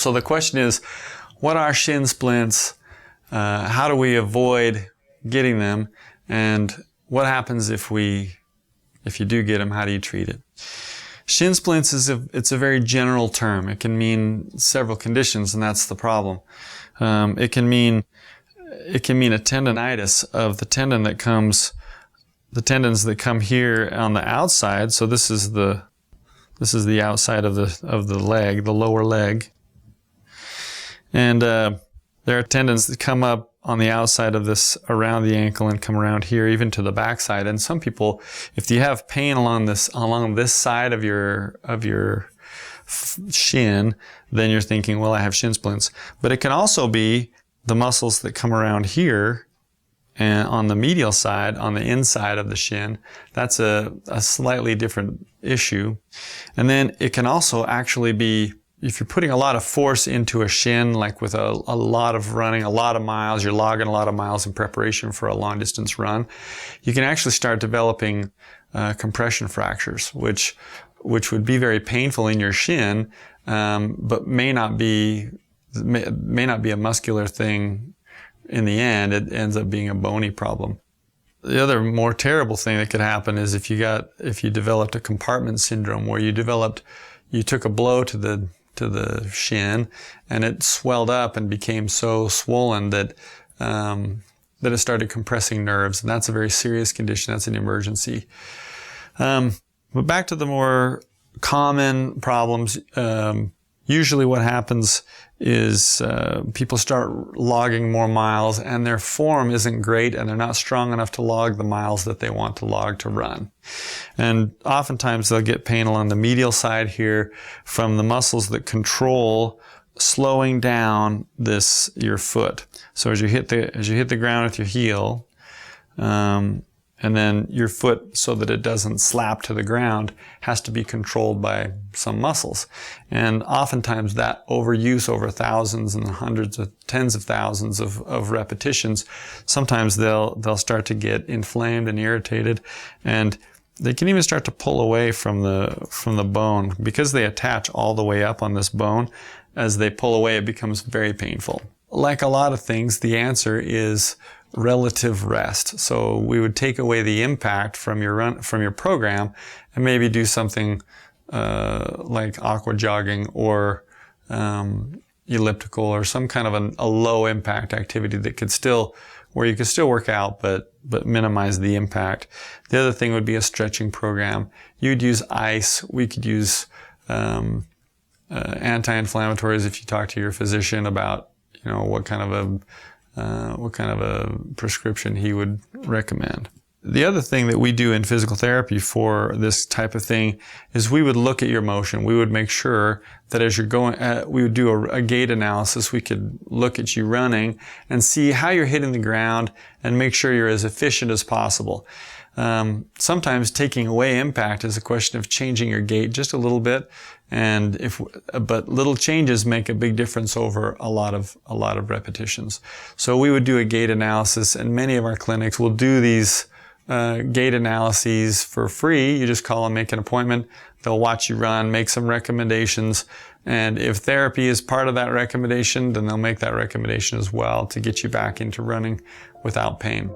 So the question is, what are shin splints? How do we avoid getting them? And what happens if you do get them? How do you treat it? Shin splints it's a very general term. It can mean several conditions, and that's the problem. It can mean a tendonitis of the tendons that come here on the outside. So this is the outside of the leg, the lower leg. And there are tendons that come up on the outside of this around the ankle and come around here, even to the backside. And some people, if you have pain along this side of your shin, then you're thinking, well, I have shin splints. But it can also be the muscles that come around here and on the medial side, on the inside of the shin. That's a slightly different issue. And then it can also actually be, if you're putting a lot of force into a shin, like with a lot of running, a lot of miles, you're logging a lot of miles in preparation for a long distance run, you can actually start developing compression fractures, which would be very painful in your shin, but may not be a muscular thing in the end. It ends up being a bony problem. The other more terrible thing that could happen is if you developed a compartment syndrome, where you took a blow to the shin and it swelled up and became so swollen that it started compressing nerves, and that's a very serious condition. That's an emergency. But back to the more common problems. Usually what happens is people start logging more miles and their form isn't great and they're not strong enough to log the miles that they want to log to run. And oftentimes they'll get pain along the medial side here from the muscles that control slowing down your foot. So as you hit the ground with your heel, and then your foot, so that it doesn't slap to the ground, has to be controlled by some muscles. And oftentimes that overuse over thousands and hundreds of tens of thousands of repetitions, sometimes they'll start to get inflamed and irritated, and they can even start to pull away from the bone. Because they attach all the way up on this bone, as they pull away, it becomes very painful. Like a lot of things, the answer is relative rest. So we would take away the impact from your program and maybe do something like aqua jogging or elliptical, or some kind of a low impact activity where you could still work out but minimize the impact. The other thing would be a stretching program. You'd use ice. We could use anti-inflammatories if you talk to your physician about what kind of a prescription he would recommend. The other thing that we do in physical therapy for this type of thing is we would look at your motion. We would make sure that as you're going, we would do a gait analysis. We could look at you running and see how you're hitting the ground and make sure you're as efficient as possible. Sometimes taking away impact is a question of changing your gait just a little bit, but little changes make a big difference over a lot of repetitions. So we would do a gait analysis, and many of our clinics will do these gait analyses for free. You just call and make an appointment. They'll watch you run, make some recommendations, and if therapy is part of that recommendation, then they'll make that recommendation as well to get you back into running without pain.